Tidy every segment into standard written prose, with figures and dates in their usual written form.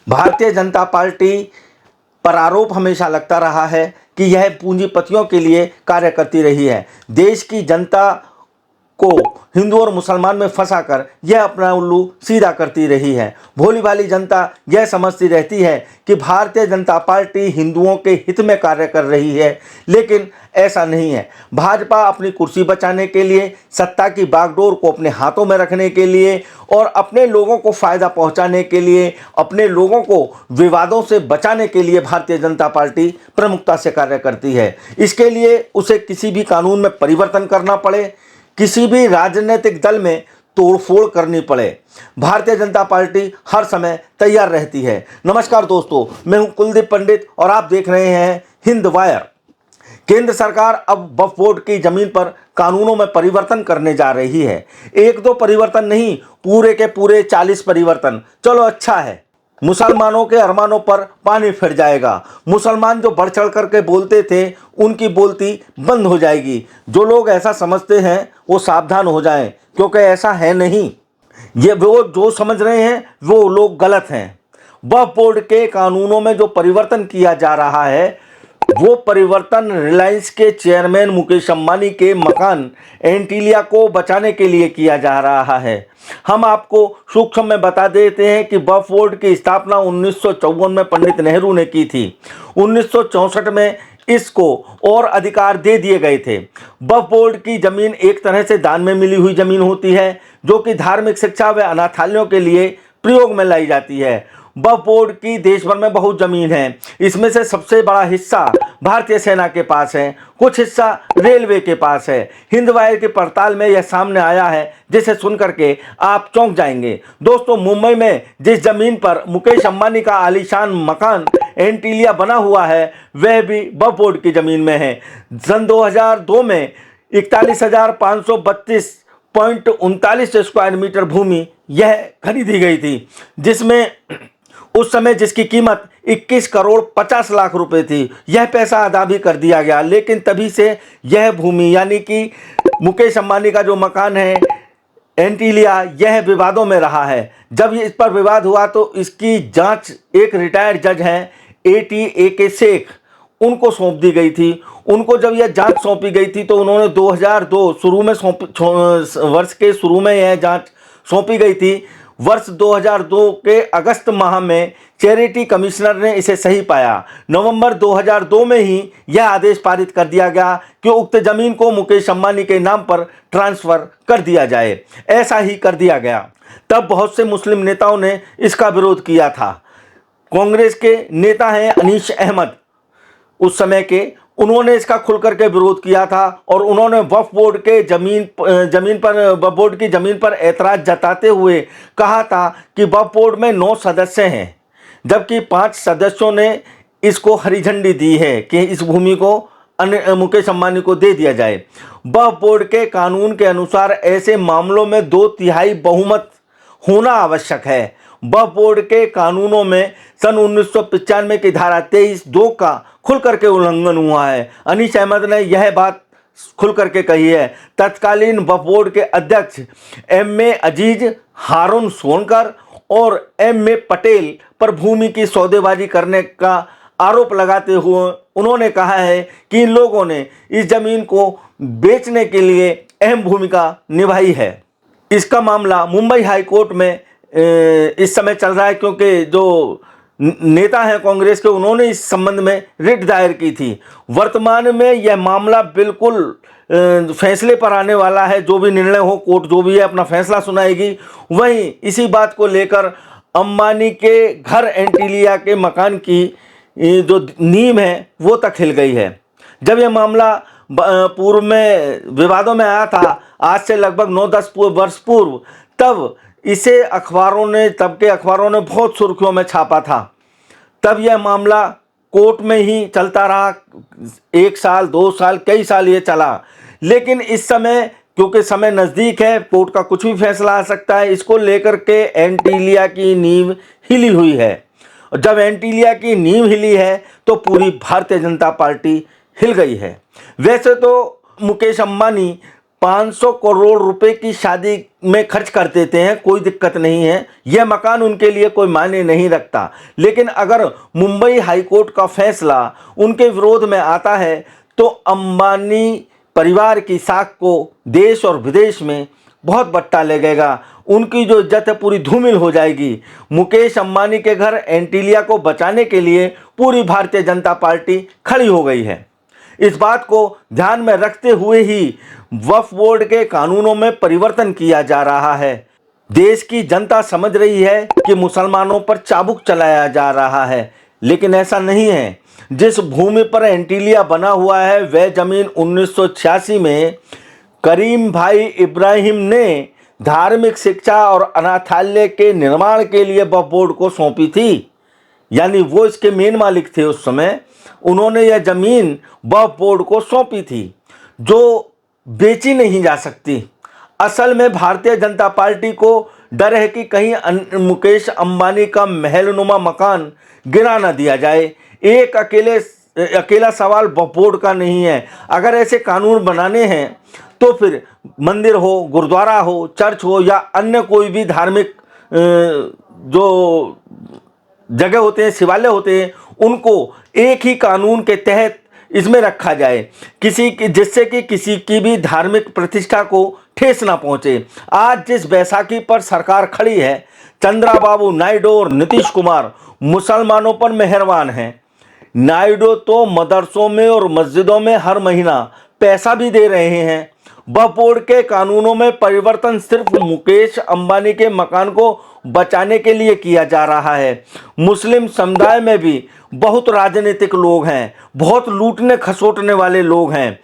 Bharatiya Janata party पर आरोप हमेशा लगता रहा है कि यह पूंजीपतियों के लिए कार्य करती रही है। देश की जनता को हिंदू और मुसलमान में फंसाकर यह अपना उल्लू सीधा करती रही है। भोली भाली जनता यह समझती रहती है कि भारतीय जनता पार्टी हिंदुओं के हित में कार्य कर रही है, लेकिन ऐसा नहीं है। भाजपा अपनी कुर्सी बचाने के लिए, सत्ता की बागडोर को अपने हाथों में रखने के लिए और अपने लोगों को फायदा पहुंचाने के लिए, अपने लोगों को विवादों से बचाने के लिए भारतीय जनता पार्टी प्रमुखता से कार्य करती है। इसके लिए उसे किसी भी कानून में परिवर्तन करना पड़े, किसी भी राजनीतिक दल में तोड़फोड़ करनी पड़े, भारतीय जनता पार्टी हर समय तैयार रहती है। नमस्कार दोस्तों, मैं हूं कुलदीप पंडित और आप देख रहे हैं हिंद वायर। केंद्र सरकार अब वक्फ बोर्ड की जमीन पर कानूनों में परिवर्तन करने जा रही है। एक दो परिवर्तन नहीं, पूरे के पूरे 40 परिवर्तन। चलो अच्छा है, मुसलमानों के अरमानों पर पानी फिर जाएगा। मुसलमान जो बढ़ चढ़ करके बोलते थे, उनकी बोलती बंद हो जाएगी। जो लोग ऐसा समझते हैं वो सावधान हो जाएं, क्योंकि ऐसा है नहीं। ये वो जो समझ रहे हैं वो लोग गलत हैं। वक्फ बोर्ड के कानूनों में जो परिवर्तन किया जा रहा है, वो परिवर्तन रिलायंस के चेयरमैन मुकेश अंबानी के मकान एंटीलिया को बचाने के लिए किया जा रहा है। हम आपको सूक्ष्म में बता देते हैं कि वक्फ बोर्ड की स्थापना 1954 में पंडित नेहरू ने की थी। 1964 में इसको और अधिकार दे दिए गए थे। वक्फ बोर्ड की जमीन एक तरह से दान में मिली हुई जमीन होती है, जो कि धार्मिक शिक्षा व अनाथालयों के लिए प्रयोग में लाई जाती है। वक्फ बोर्ड की देश भर में बहुत जमीन है। इसमें से सबसे बड़ा हिस्सा भारतीय सेना के पास है, कुछ हिस्सा रेलवे के पास है। हिंद वायर की पड़ताल में यह सामने आया है, जिसे सुनकर के आप चौंक जाएंगे। दोस्तों, मुंबई में जिस जमीन पर मुकेश अंबानी का आलीशान मकान एंटीलिया बना हुआ है, वह भी वक्फ बोर्ड की जमीन में है। सन 2002 में 41,532.39 स्क्वायर मीटर भूमि यह खरीदी गई थी, जिसमें उस समय जिसकी कीमत 21 करोड़ 50 लाख रुपए थी। यह पैसा अदा भी कर दिया गया, लेकिन तभी से यह भूमि यानी कि मुकेश अंबानी का जो मकान है एंटीलिया, यह विवादों में रहा है। जब इस पर विवाद हुआ तो इसकी जांच एक रिटायर्ड जज हैं AT शेख, उनको सौंप दी गई थी। उनको जब यह जांच सौंपी गई थी तो उन्होंने 2002 वर्ष के शुरू में यह जांच सौंपी गई थी। वर्ष 2002 के अगस्त माह में चैरिटी कमिश्नर ने इसे सही पाया। नवंबर 2002 में ही यह आदेश पारित कर दिया गया कि उक्त जमीन को मुकेश अंबानी के नाम पर ट्रांसफर कर दिया जाए। ऐसा ही कर दिया गया। तब बहुत से मुस्लिम नेताओं ने इसका विरोध किया था। कांग्रेस के नेता हैं अनीश अहमद, उस समय के, उन्होंने इसका खुल करके विरोध किया था और उन्होंने वक्फ बोर्ड के वक्फ बोर्ड की जमीन पर ऐतराज जताते हुए कहा था कि वक्फ बोर्ड में 9 सदस्य हैं, जबकि 5 सदस्यों ने इसको हरी झंडी दी है कि इस भूमि को मुकेश अंबानी को दे दिया जाए। वक्फ बोर्ड के कानून के अनुसार ऐसे मामलों में 2/3 बहुमत होना आवश्यक है। वक्फ बोर्ड के कानूनों में सन 1995 की धारा 23(2) का खुल करके उल्लंघन हुआ है। अनीश अहमद ने यह बात खुल करके कही है। तत्कालीन वक्फ बोर्ड के अध्यक्ष MA अजीज, हारून सोनकर और MA पटेल पर भूमि की सौदेबाजी करने का आरोप लगाते हुए उन्होंने कहा है कि इन लोगों ने इस जमीन को बेचने के लिए अहम भूमिका निभाई है। इसका मामला मुंबई हाई कोर्ट में इस समय चल रहा है, क्योंकि जो नेता हैं कांग्रेस के, उन्होंने इस संबंध में रिट दायर की थी। वर्तमान में यह मामला बिल्कुल फैसले पर आने वाला है। जो भी निर्णय हो, कोर्ट जो भी है अपना फैसला सुनाएगी। वहीं इसी बात को लेकर अंबानी के घर एंटीलिया के मकान की जो नींव है वो तक हिल गई है। जब यह मामला पूर्व में विवादों में आया था, आज से लगभग 9-10 वर्ष पूर्व, तब इसे तब के अखबारों ने बहुत सुर्खियों में छापा था। तब यह मामला कोर्ट में ही चलता रहा, 1 साल 2 साल कई साल ये चला। लेकिन इस समय, क्योंकि समय नज़दीक है, कोर्ट का कुछ भी फैसला आ सकता है, इसको लेकर के एंटीलिया की नींव हिली हुई है। जब एंटीलिया की नींव हिली है तो पूरी भारतीय जनता पार्टी हिल गई है। वैसे तो मुकेश अंबानी 500 करोड़ रुपए की शादी में खर्च कर देते हैं, कोई दिक्कत नहीं है, यह मकान उनके लिए कोई मायने नहीं रखता। लेकिन अगर मुंबई हाईकोर्ट का फैसला उनके विरोध में आता है तो अंबानी परिवार की साख को देश और विदेश में बहुत बट्टा लगेगा। उनकी जो इज्जत है पूरी धूमिल हो जाएगी। मुकेश अंबानी के घर एंटीलिया को बचाने के लिए पूरी भारतीय जनता पार्टी खड़ी हो गई है। इस बात को ध्यान में रखते हुए ही वक्फ बोर्ड के कानूनों में परिवर्तन किया जा रहा है। देश की जनता समझ रही है कि मुसलमानों पर चाबुक चलाया जा रहा है, लेकिन ऐसा नहीं है। जिस भूमि पर एंटीलिया बना हुआ है वह जमीन 1986 में करीम भाई इब्राहिम ने धार्मिक शिक्षा और अनाथालय के निर्माण के लिए वक्फ बोर्ड को सौंपी थी। यानी वो इसके मेन मालिक थे उस समय। उन्होंने यह जमीन वक्फ बोर्ड को सौंपी थी जो बेची नहीं जा सकती। असल में भारतीय जनता पार्टी को डर है कि कहीं मुकेश अंबानी का महलनुमा मकान गिरा न दिया जाए। एक अकेला सवाल वक्फ बोर्ड का नहीं है। अगर ऐसे कानून बनाने हैं तो फिर मंदिर हो, गुरुद्वारा हो, चर्च हो या अन्य कोई भी धार्मिक जो जगह होते हैं, शिवालय होते हैं, उनको एक ही कानून के तहत इसमें रखा जाए, जिससे कि किसी की भी धार्मिक प्रतिष्ठा को ठेस ना पहुंचे। आज जिस बैसाखी पर सरकार खड़ी है, चंद्रबाबू नायडू और नीतीश कुमार मुसलमानों पर मेहरबान हैं। नायडू तो मदरसों में और मस्जिदों में हर महीना पैसा भी दे रहे हैं। वक्फ बोर्ड के कानूनों में परिवर्तन सिर्फ मुकेश अंबानी के मकान को बचाने के लिए किया जा रहा है। मुस्लिम समुदाय में भी बहुत राजनीतिक लोग हैं, बहुत लूटने खसोटने वाले लोग हैं।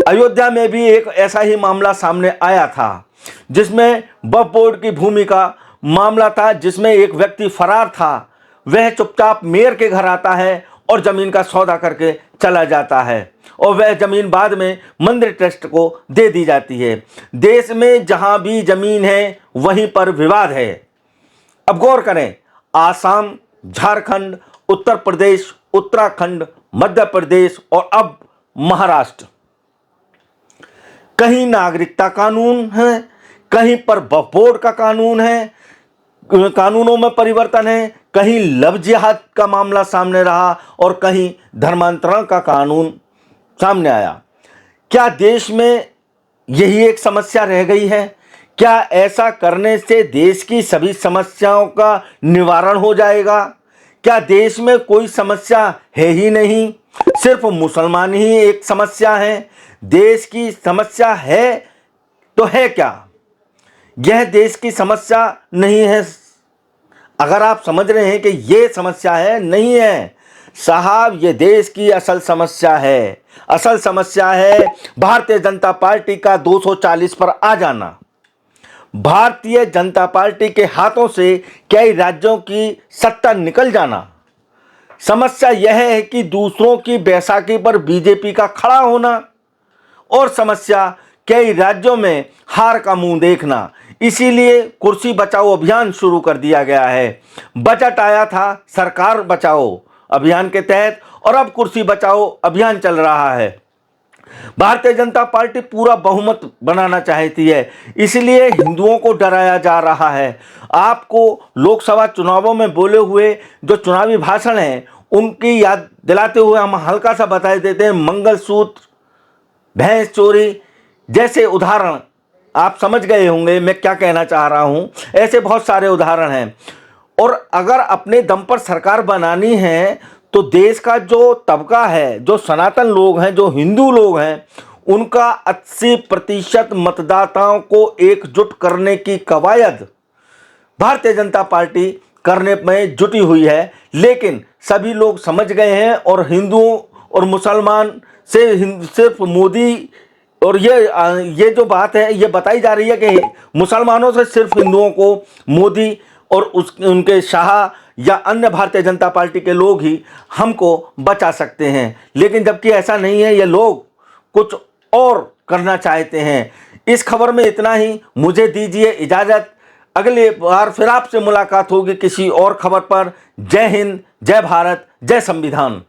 अयोध्या में भी एक ऐसा ही मामला सामने आया था जिसमें वक्फ बोर्ड की भूमि का मामला था, जिसमें एक व्यक्ति फरार था। वह चुपचाप मेयर के घर आता है और जमीन का सौदा करके चला जाता है और वह जमीन बाद में मंदिर ट्रस्ट को दे दी जाती है। देश में जहां भी जमीन है वहीं पर विवाद है। अब गौर करें, आसाम, झारखंड, उत्तर प्रदेश, उत्तराखंड, मध्य प्रदेश और अब महाराष्ट्र, कहीं नागरिकता कानून है, कहीं पर वक्फ बोर्ड का कानून है, कानूनों में परिवर्तन है, कहीं लव जिहाद का मामला सामने रहा और कहीं धर्मांतरण का कानून सामने आया। क्या देश में यही एक समस्या रह गई है? क्या ऐसा करने से देश की सभी समस्याओं का निवारण हो जाएगा? क्या देश में कोई समस्या है ही नहीं, सिर्फ मुसलमान ही एक समस्या है? देश की समस्या है तो है क्या? यह देश की समस्या नहीं है। अगर आप समझ रहे हैं कि यह समस्या है, नहीं है साहब, ये देश की असल समस्या है। असल समस्या है भारतीय जनता पार्टी का 240 पर आ जाना। भारतीय जनता पार्टी के हाथों से कई राज्यों की सत्ता निकल जाना। समस्या यह है कि दूसरों की बैसाखी पर बीजेपी का खड़ा होना और समस्या कई राज्यों में हार का मुंह देखना। इसीलिए कुर्सी बचाओ अभियान शुरू कर दिया गया है। बजट आया था सरकार बचाओ अभियान के तहत और अब कुर्सी बचाओ अभियान चल रहा है। भारतीय जनता पार्टी पूरा बहुमत बनाना चाहती है, इसलिए हिंदुओं को डराया जा रहा है। आपको लोकसभा चुनावों में बोले हुए जो चुनावी भाषण हैं उनकी याद दिलाते हुए हम हल्का सा बता देते हैं। मंगलसूत्र, भैंस चोरी जैसे उदाहरण आप समझ गए होंगे मैं क्या कहना चाह रहा हूं। ऐसे बहुत सारे उदाहरण हैं और अगर अपने दम पर सरकार बनानी है तो देश का जो तबका है, जो सनातन लोग हैं, जो हिंदू लोग हैं, उनका 80% मतदाताओं को एकजुट करने की कवायद भारतीय जनता पार्टी करने में जुटी हुई है। लेकिन सभी लोग समझ गए हैं और हिंदुओं और मुसलमान से सिर्फ मोदी और ये जो बात है ये बताई जा रही है कि मुसलमानों से सिर्फ हिंदुओं को मोदी और उनके शाह या अन्य भारतीय जनता पार्टी के लोग ही हमको बचा सकते हैं। लेकिन जबकि ऐसा नहीं है, ये लोग कुछ और करना चाहते हैं। इस खबर में इतना ही। मुझे दीजिए इजाज़त। अगली बार फिर आपसे मुलाकात होगी किसी और खबर पर। जय हिंद, जय भारत, जय संविधान।